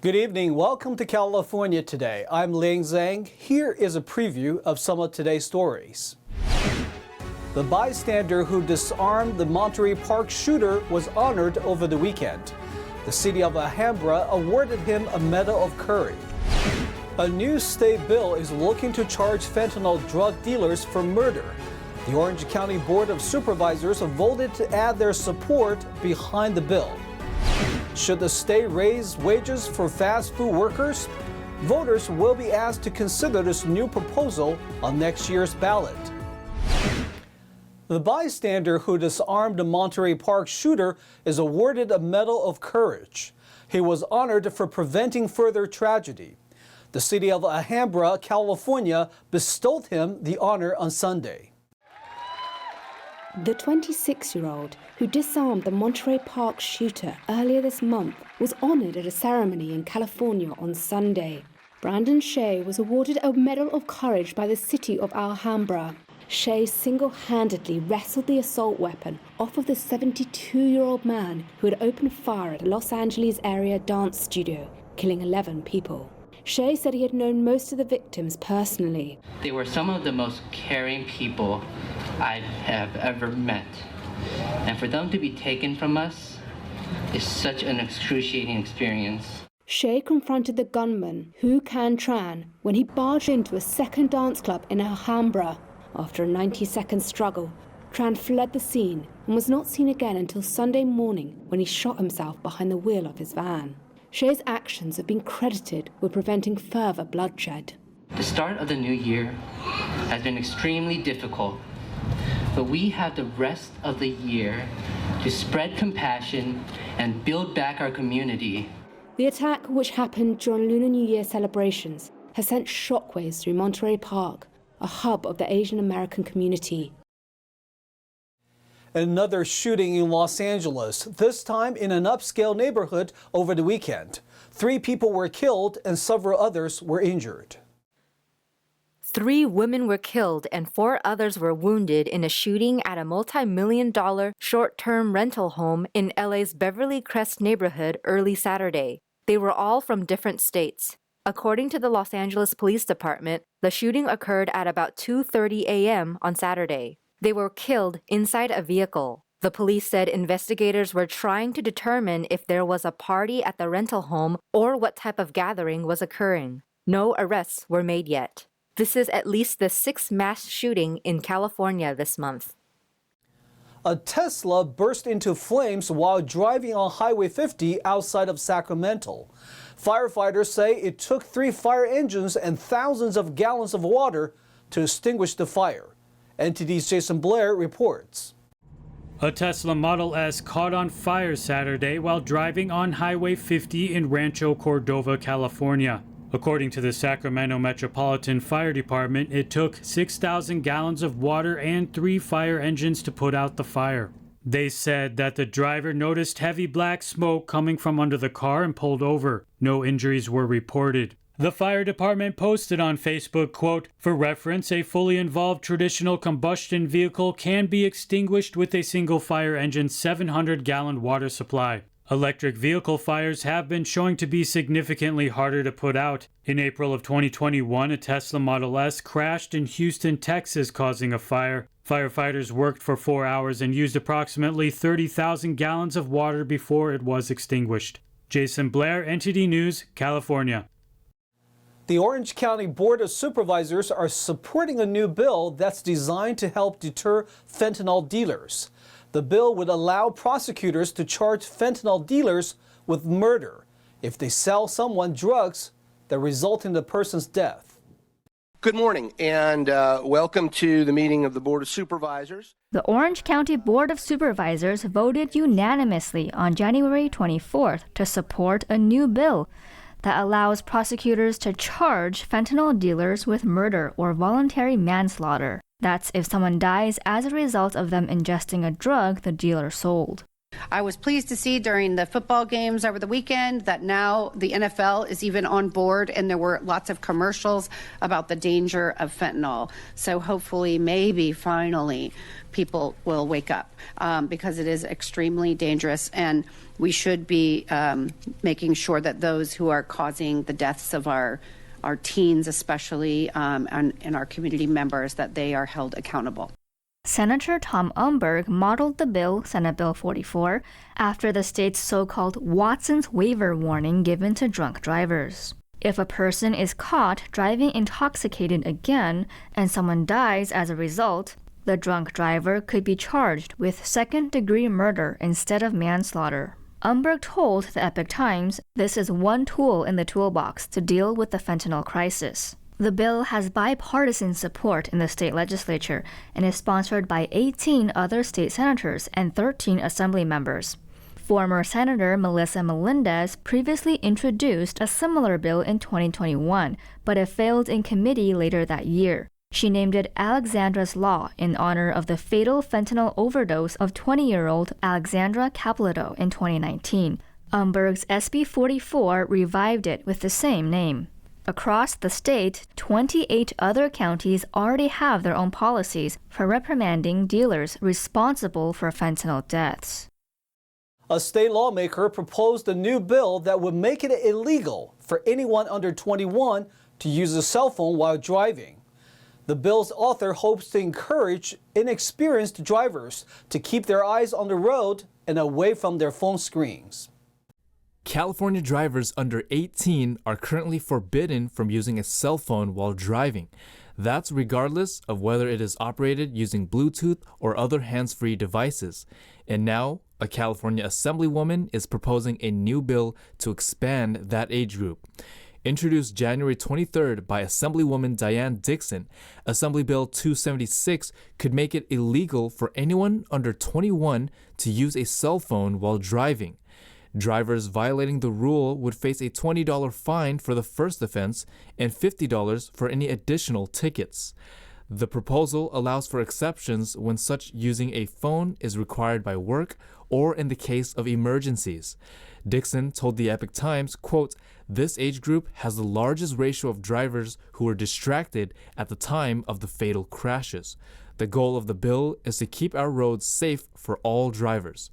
Good evening. Welcome to California Today. I'm Ling Zhang. Here is a preview of some of today's stories. The bystander who disarmed the Monterey Park shooter was honored over the weekend. The city of Alhambra awarded him a Medal of Courage. A new state bill is looking to charge fentanyl drug dealers for murder. The Orange County Board of Supervisors voted to add their support behind the bill. Should the state raise wages for fast food workers? Voters will be asked to consider this new proposal on next year's ballot. The bystander who disarmed the Monterey Park shooter is awarded a Medal of Courage. He was honored for preventing further tragedy. The city of Alhambra, California, bestowed him the honor on Sunday. The 26-year-old who disarmed the Monterey Park shooter earlier this month was honored at a ceremony in California on Sunday. Brandon Shea was awarded a Medal of Courage by the city of Alhambra. Shea single-handedly wrestled the assault weapon off of the 72-year-old man who had opened fire at a Los Angeles area dance studio, killing 11 people. Shea said he had known most of the victims personally. They were some of the most caring people I have ever met. And for them to be taken from us is such an excruciating experience. Shea confronted the gunman, Hu Can Tran, when he barged into a second dance club in Alhambra. After a 90-second struggle, Tran fled the scene and was not seen again until Sunday morning when he shot himself behind the wheel of his van. Shea's actions have been credited with preventing further bloodshed. The start of the new year has been extremely difficult, but we have the rest of the year to spread compassion and build back our community. The attack, which happened during Lunar New Year celebrations, has sent shockwaves through Monterey Park, a hub of the Asian American community. Another shooting in Los Angeles, this time in an upscale neighborhood over the weekend. 3 people were killed and several others were injured. 3 women were killed and 4 others were wounded in a shooting at a multi-million-dollar short-term rental home in LA's Beverly Crest neighborhood early Saturday. They were all from different states. According to the Los Angeles Police Department, the shooting occurred at about 2:30 a.m. on Saturday. They were killed inside a vehicle. The police said investigators were trying to determine if there was a party at the rental home or what type of gathering was occurring. No arrests were made yet. This is at least the 6th mass shooting in California this month. A Tesla burst into flames while driving on Highway 50 outside of Sacramento. Firefighters say it took 3 fire engines and thousands of gallons of water to extinguish the fire. NTD's Jason Blair reports. A Tesla Model S caught on fire Saturday while driving on Highway 50 in Rancho Cordova, California. According to the Sacramento Metropolitan Fire Department, it took 6,000 gallons of water and 3 fire engines to put out the fire. They said that the driver noticed heavy black smoke coming from under the car and pulled over. No injuries were reported. The fire department posted on Facebook, quote, "For reference, a fully involved traditional combustion vehicle can be extinguished with a single fire engine's 700-gallon water supply. Electric vehicle fires have been showing to be significantly harder to put out. In April of 2021, a Tesla Model S crashed in Houston, Texas, causing a fire. Firefighters worked for 4 hours and used approximately 30,000 gallons of water before it was extinguished." Jason Blair, NTD News, California. The Orange County Board of Supervisors are supporting a new bill that's designed to help deter fentanyl dealers. The bill would allow prosecutors to charge fentanyl dealers with murder if they sell someone drugs that result in the person's death. Good morning and welcome to the meeting of the Board of Supervisors. The Orange County Board of Supervisors voted unanimously on January 24th to support a new bill that allows prosecutors to charge fentanyl dealers with murder or voluntary manslaughter. That's if someone dies as a result of them ingesting a drug the dealer sold. I was pleased to see during the football games over the weekend that now the NFL is even on board, and there were lots of commercials about the danger of fentanyl. So hopefully, maybe finally, people will wake up because it is extremely dangerous, and we should be making sure that those who are causing the deaths of our teens especially and our community members, that they are held accountable. Senator Tom Umberg modeled the bill, Senate Bill 44, after the state's so-called Watson's waiver warning given to drunk drivers. If a person is caught driving intoxicated again and someone dies as a result, the drunk driver could be charged with second-degree murder instead of manslaughter. Umberg told the Epoch Times this is one tool in the toolbox to deal with the fentanyl crisis. The bill has bipartisan support in the state legislature and is sponsored by 18 other state senators and 13 assembly members. Former Senator Melissa Melendez previously introduced a similar bill in 2021, but it failed in committee later that year. She named it Alexandra's Law in honor of the fatal fentanyl overdose of 20-year-old Alexandra Capleto in 2019. Umberg's SB 44 revived it with the same name. Across the state, 28 other counties already have their own policies for reprimanding dealers responsible for fentanyl deaths. A state lawmaker proposed a new bill that would make it illegal for anyone under 21 to use a cell phone while driving. The bill's author hopes to encourage inexperienced drivers to keep their eyes on the road and away from their phone screens. California drivers under 18 are currently forbidden from using a cell phone while driving. That's regardless of whether it is operated using Bluetooth or other hands-free devices. And now, a California Assemblywoman is proposing a new bill to expand that age group. Introduced January 23rd by Assemblywoman Diane Dixon, Assembly Bill 276 could make it illegal for anyone under 21 to use a cell phone while driving. Drivers violating the rule would face a $20 fine for the first offense and $50 for any additional tickets. The proposal allows for exceptions when such using a phone is required by work or in the case of emergencies. Dixon told the Epoch Times, quote, "This age group has the largest ratio of drivers who were distracted at the time of the fatal crashes. The goal of the bill is to keep our roads safe for all drivers.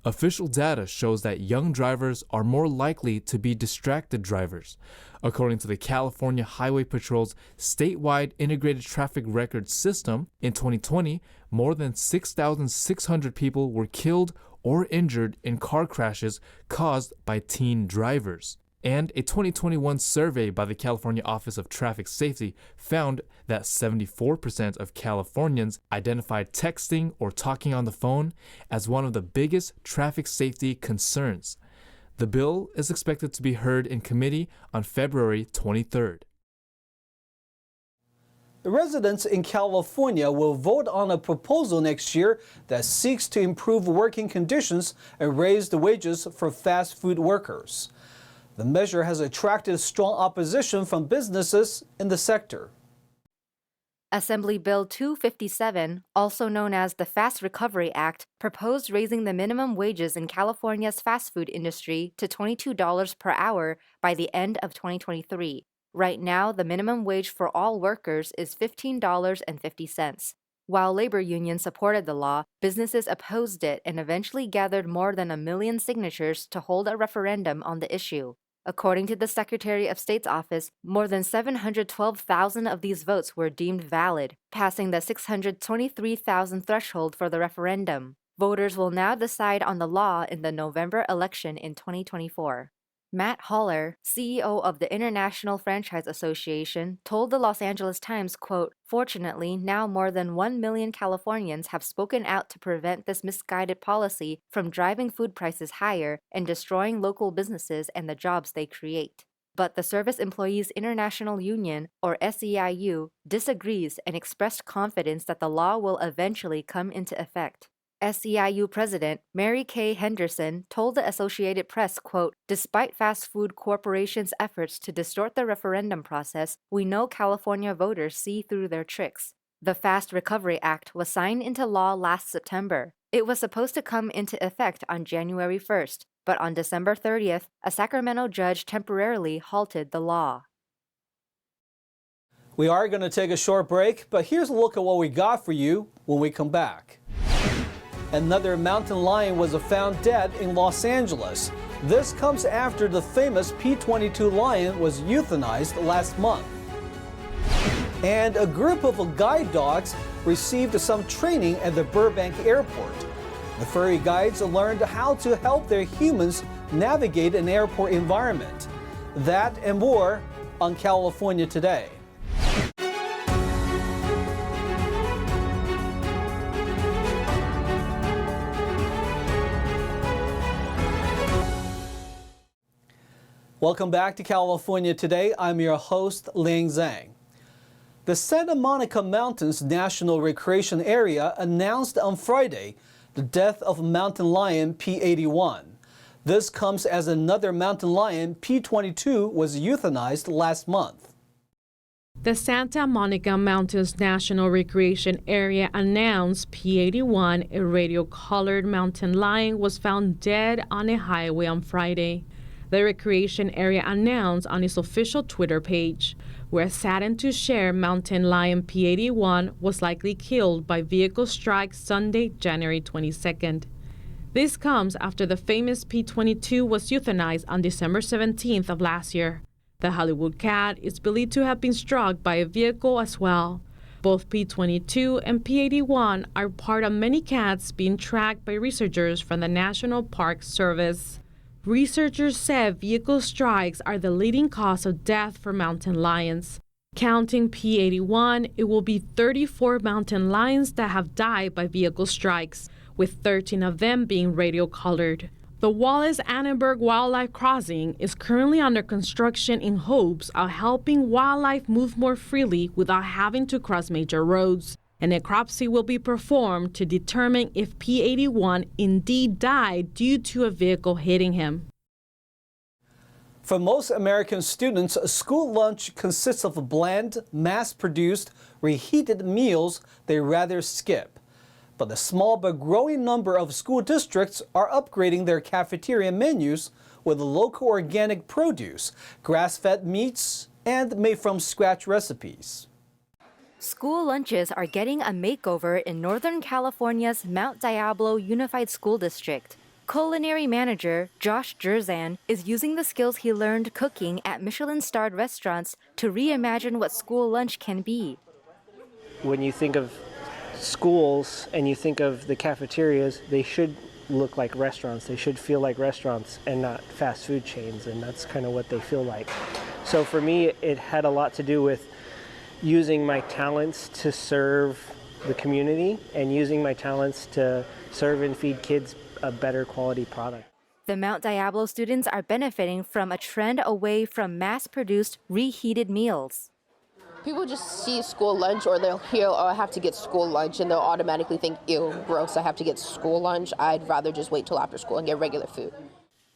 Official data shows that young drivers are more likely to be distracted drivers. According to the California Highway Patrol's statewide integrated traffic record system, in 2020, more than 6,600 people were killed or injured in car crashes caused by teen drivers. And a 2021 survey by the California Office of Traffic Safety found that 74% of Californians identified texting or talking on the phone as one of the biggest traffic safety concerns. The bill is expected to be heard in committee on February 23rd. The residents in California will vote on a proposal next year that seeks to improve working conditions and raise the wages for fast food workers. The measure has attracted strong opposition from businesses in the sector. Assembly Bill 257, also known as the Fast Recovery Act, proposed raising the minimum wages in California's fast food industry to $22 per hour by the end of 2023. Right now, the minimum wage for all workers is $15.50. While labor unions supported the law, businesses opposed it and eventually gathered more than 1 million signatures to hold a referendum on the issue. According to the Secretary of State's office, more than 712,000 of these votes were deemed valid, passing the 623,000 threshold for the referendum. Voters will now decide on the law in the November election in 2024. Matt Haller, CEO of the International Franchise Association, told the Los Angeles Times, quote, "Fortunately, now more than 1 million Californians have spoken out to prevent this misguided policy from driving food prices higher and destroying local businesses and the jobs they create." But the Service Employees International Union, or SEIU, disagrees and expressed confidence that the law will eventually come into effect. SEIU President Mary Kay Henderson told the Associated Press, quote, "Despite fast food corporations' efforts to distort the referendum process, we know California voters see through their tricks. The Fast Recovery Act was signed into law last September. It was supposed to come into effect on January 1st, but on December 30th, a Sacramento judge temporarily halted the law. We are going to take a short break, but here's a look at what we got for you when we come back. Another mountain lion was found dead in Los Angeles. This comes after the famous P-22 lion was euthanized last month. And a group of guide dogs received some training at the Burbank airport. The furry guides learned how to help their humans navigate an airport environment. That and more on California Today. Welcome back to California Today. I'm your host, Ling Zhang. The Santa Monica Mountains National Recreation Area announced on Friday the death of mountain lion P-81. This comes as another mountain lion, P-22, was euthanized last month. The Santa Monica Mountains National Recreation Area announced P-81, a radio-collared mountain lion, was found dead on a highway on Friday. The recreation area announced on its official Twitter page, "We're saddened to share mountain lion P-81 was likely killed by vehicle strike Sunday, January 22nd. This comes after the famous P-22 was euthanized on December 17th of last year. The Hollywood cat is believed to have been struck by a vehicle as well. Both P-22 and P-81 are part of many cats being tracked by researchers from the National Park Service. Researchers said vehicle strikes are the leading cause of death for mountain lions. Counting P-81, it will be 34 mountain lions that have died by vehicle strikes, with 13 of them being radio-collared. The Wallace Annenberg Wildlife Crossing is currently under construction in hopes of helping wildlife move more freely without having to cross major roads. An necropsy will be performed to determine if P-81 indeed died due to a vehicle hitting him. For most American students, school lunch consists of bland, mass-produced, reheated meals they rather skip. But a small but growing number of school districts are upgrading their cafeteria menus with local organic produce, grass-fed meats, and made-from-scratch recipes. School lunches are getting a makeover in Northern California's Mount Diablo Unified School District. Culinary manager Josh Jerzan is using the skills he learned cooking at Michelin-starred restaurants to reimagine what school lunch can be. When you think of schools and you think of the cafeterias, they should look like restaurants. They should feel like restaurants and not fast food chains, and that's kind of what they feel like. So for me, it had a lot to do with using my talents to serve the community and using my talents to serve and feed kids a better quality product. The Mount Diablo students are benefiting from a trend away from mass-produced, reheated meals. People just see school lunch, or they'll hear, "Oh, I have to get school lunch," and they'll automatically think, "Ew, gross, I have to get school lunch." I'd rather just wait till after school and get regular food.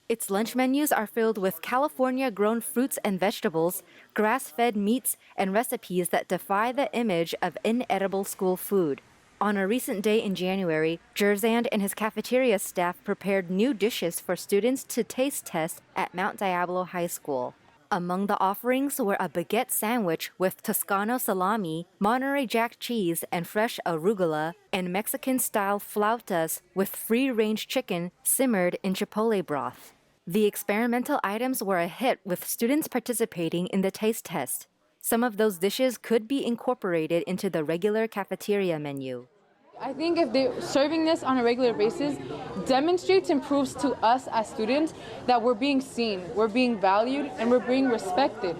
Its lunch menus are filled with California-grown fruits and vegetables, grass-fed meats, and recipes that defy the image of inedible school food. On a recent day in January, Jerzand and his cafeteria staff prepared new dishes for students to taste test at Mount Diablo High School. Among the offerings were a baguette sandwich with Toscano salami, Monterey Jack cheese, and fresh arugula, and Mexican-style flautas with free-range chicken simmered in chipotle broth. The experimental items were a hit with students participating in the taste test. Some of those dishes could be incorporated into the regular cafeteria menu. I think if they're serving this on a regular basis, demonstrates and proves to us as students that we're being seen, we're being valued, and we're being respected.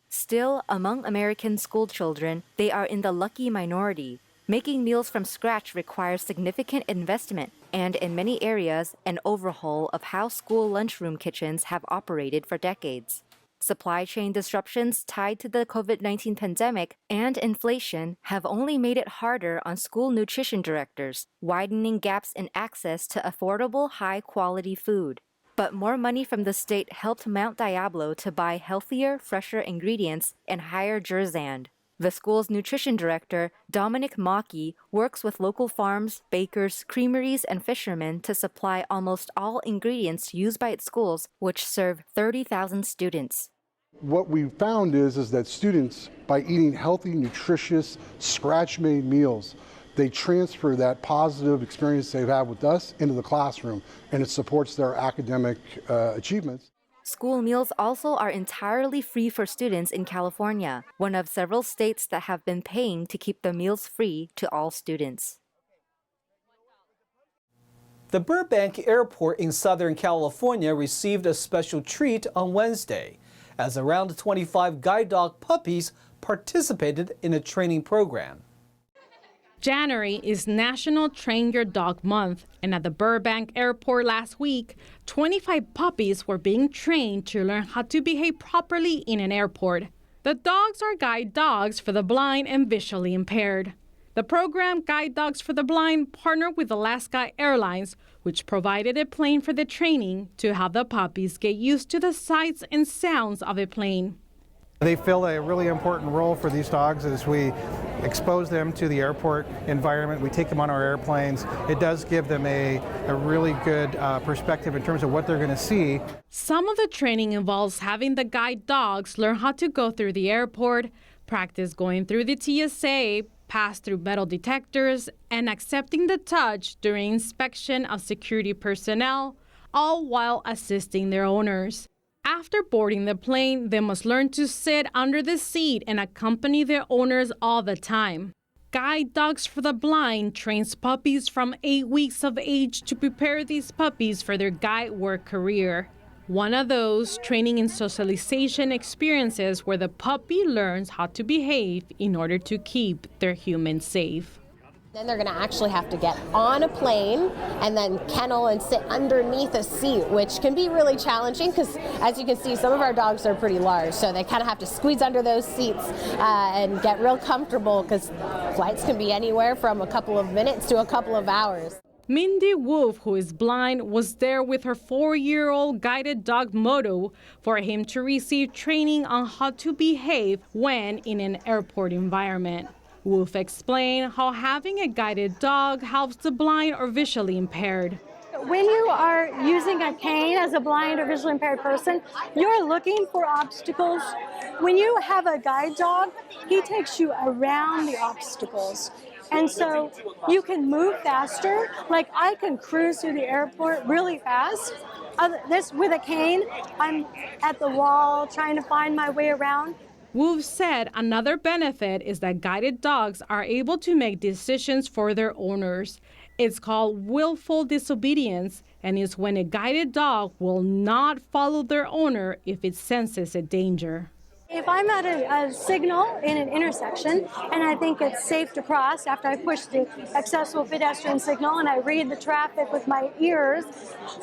Still, among American school children, they are in the lucky minority. Making meals from scratch requires significant investment, and in many areas, an overhaul of how school lunchroom kitchens have operated for decades. Supply chain disruptions tied to the COVID-19 pandemic and inflation have only made it harder on school nutrition directors, widening gaps in access to affordable, high-quality food. But more money from the state helped Mount Diablo to buy healthier, fresher ingredients and hire Jerzand. The school's nutrition director, Dominic Maki, works with local farms, bakers, creameries, and fishermen to supply almost all ingredients used by its schools, which serve 30,000 students. What we found is that students, by eating healthy, nutritious, scratch-made meals, they transfer that positive experience they've had with us into the classroom, and it supports their academic achievements. School meals also are entirely free for students in California, one of several states that have been paying to keep the meals free to all students. The Burbank Airport in Southern California received a special treat on Wednesday, as around 25 guide dog puppies participated in a training program. January is National Train Your Dog Month, and at the Burbank Airport last week, 25 puppies were being trained to learn how to behave properly in an airport. The dogs are guide dogs for the blind and visually impaired. The program Guide Dogs for the Blind partnered with Alaska Airlines, which provided a plane for the training to have the puppies get used to the sights and sounds of a plane. They fill a really important role for these dogs as we expose them to the airport environment. We take them on our airplanes. It does give them a really good perspective in terms of what they're going to see. Some of the training involves having the guide dogs learn how to go through the airport, practice going through the TSA, pass through metal detectors, and accepting the touch during inspection of security personnel, all while assisting their owners. After boarding the plane, they must learn to sit under the seat and accompany their owners all the time. Guide Dogs for the Blind trains puppies from 8 weeks of age to prepare these puppies for their guide work career. One of those training and socialization experiences where the puppy learns how to behave in order to keep their humans safe. Then they're going to actually have to get on a plane and then kennel and sit underneath a seat, which can be really challenging because, as you can see, some of our dogs are pretty large, so they kind of have to squeeze under those seats and get real comfortable because flights can be anywhere from a couple of minutes to a couple of hours. Mindy Wolf, who is blind, was there with her 4-year-old guided dog Moto for him to receive training on how to behave when in an airport environment. Wolf explained how having a guided dog helps the blind or visually impaired. When you are using a cane as a blind or visually impaired person, you're looking for obstacles. When you have a guide dog, he takes you around the obstacles. And so you can move faster. Like I can cruise through the airport really fast. With a cane, I'm at the wall trying to find my way around. Wolf said another benefit is that guided dogs are able to make decisions for their owners. It's called willful disobedience, and is when a guided dog will not follow their owner if it senses a danger. If I'm at a signal in an intersection and I think it's safe to cross after I push the accessible pedestrian signal and I read the traffic with my ears,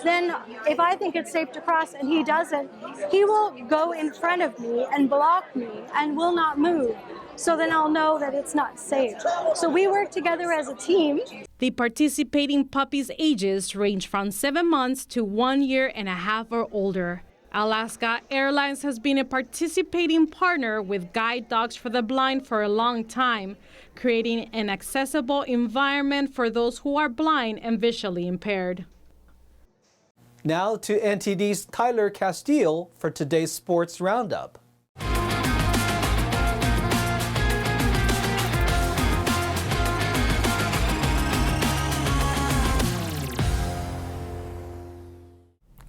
then if I think it's safe to cross and he doesn't, he will go in front of me and block me and will not move. So then I'll know that it's not safe. So we work together as a team. The participating puppies' ages range from 7 months to 1.5 years or older. Alaska Airlines has been a participating partner with Guide Dogs for the Blind for a long time, creating an accessible environment for those who are blind and visually impaired. Now to NTD's Tyler Castile for today's Sports Roundup.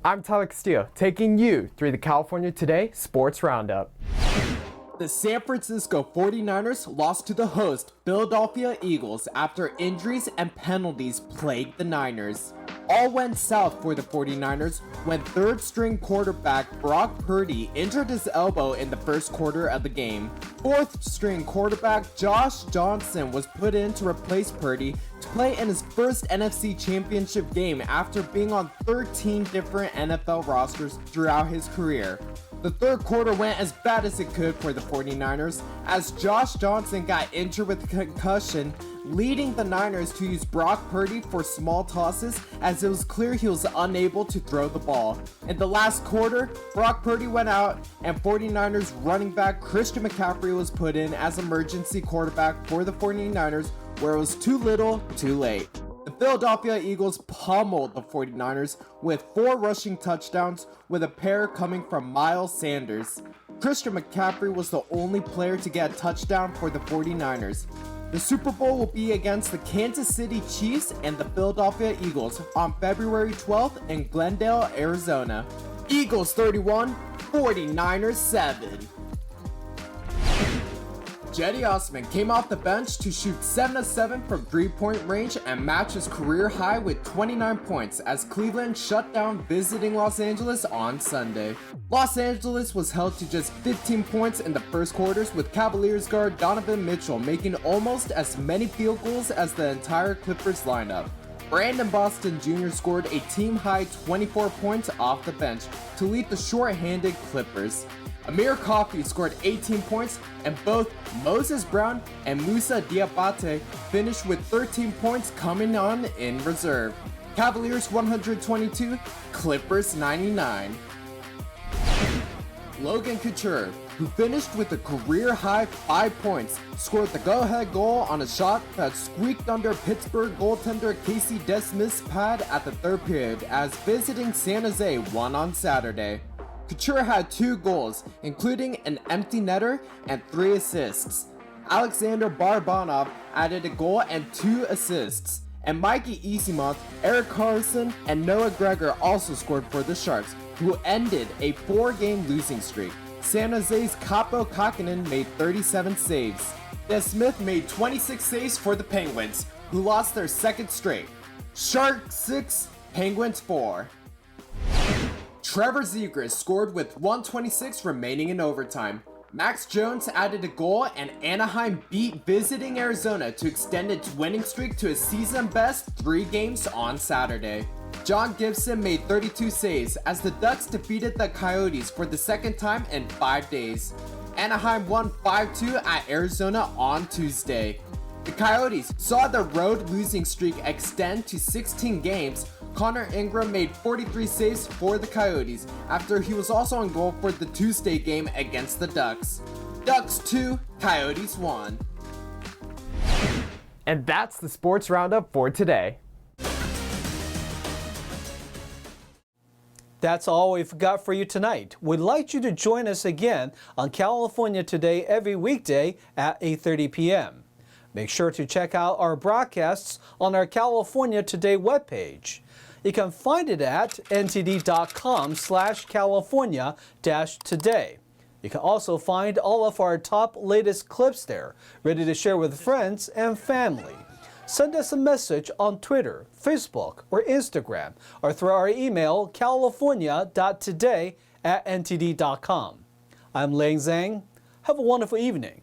I'm Tyler Castillo, taking you through the California Today Sports Roundup. The San Francisco 49ers lost to the host Philadelphia Eagles after injuries and penalties plagued the Niners. All went south for the 49ers when third-string quarterback Brock Purdy injured his elbow in the first quarter of the game. Fourth-string quarterback Josh Johnson was put in to replace Purdy to play in his first NFC Championship game after being on 13 different NFL rosters throughout his career. The third quarter went as bad as it could for the 49ers as Josh Johnson got injured with a concussion leading the Niners to use Brock Purdy for small tosses as it was clear he was unable to throw the ball. In the last quarter, Brock Purdy went out and 49ers running back Christian McCaffrey was put in as emergency quarterback for the 49ers, where it was too little, too late. The Philadelphia Eagles pummeled the 49ers with 4 rushing touchdowns, with a pair coming from Miles Sanders. Christian McCaffrey was the only player to get a touchdown for the 49ers. The Super Bowl will be against the Kansas City Chiefs and the Philadelphia Eagles on February 12th in Glendale, Arizona. Eagles 31, 49ers 7. Cedi Osman came off the bench to shoot 7 of 7 from 3-point range and match his career high with 29 points as Cleveland shut down visiting Los Angeles on Sunday. Los Angeles was held to just 15 points in the first quarters, with Cavaliers guard Donovan Mitchell making almost as many field goals as the entire Clippers lineup. Brandon Boston Jr. scored a team-high 24 points off the bench to lead the short-handed Clippers. Amir Coffey scored 18 points, and both Moses Brown and Musa Diabate finished with 13 points coming on in reserve. Cavaliers 122, Clippers 99. Logan Couture, who finished with a career-high 5 points, scored the go-ahead goal on a shot that squeaked under Pittsburgh goaltender Casey DeSmith's pad at the third period as visiting San Jose won on Saturday. Couture had 2 goals, including an empty netter and 3 assists. Alexander Barabanov added a goal and 2 assists. And Mikey Easymonth, Eric Carlson, and Noah Gregor also scored for the Sharks, who ended a 4-game losing streak. San Jose's Kaapo Kakinen made 37 saves. DeSmith made 26 saves for the Penguins, who lost their second straight. Sharks 6, Penguins 4. Trevor Zegras scored with 1:26 remaining in overtime. Max Jones added a goal, and Anaheim beat visiting Arizona to extend its winning streak to a season-best 3 games on Saturday. John Gibson made 32 saves as the Ducks defeated the Coyotes for the second time in 5 days. Anaheim won 5-2 at Arizona on Tuesday. The Coyotes saw their road losing streak extend to 16 games. Connor Ingram made 43 saves for the Coyotes after he was also on goal for the Tuesday game against the Ducks. Ducks 2, Coyotes 1. And that's the sports roundup for today. That's all we've got for you tonight. We'd like you to join us again on California Today every weekday at 8:30 p.m. Make sure to check out our broadcasts on our California Today webpage. You can find it at ntd.com/California-today. You can also find all of our top latest clips there, ready to share with friends and family. Send us a message on Twitter, Facebook, or Instagram, or through our email, california.today@ntd.com. I'm Ling Zhang. Have a wonderful evening.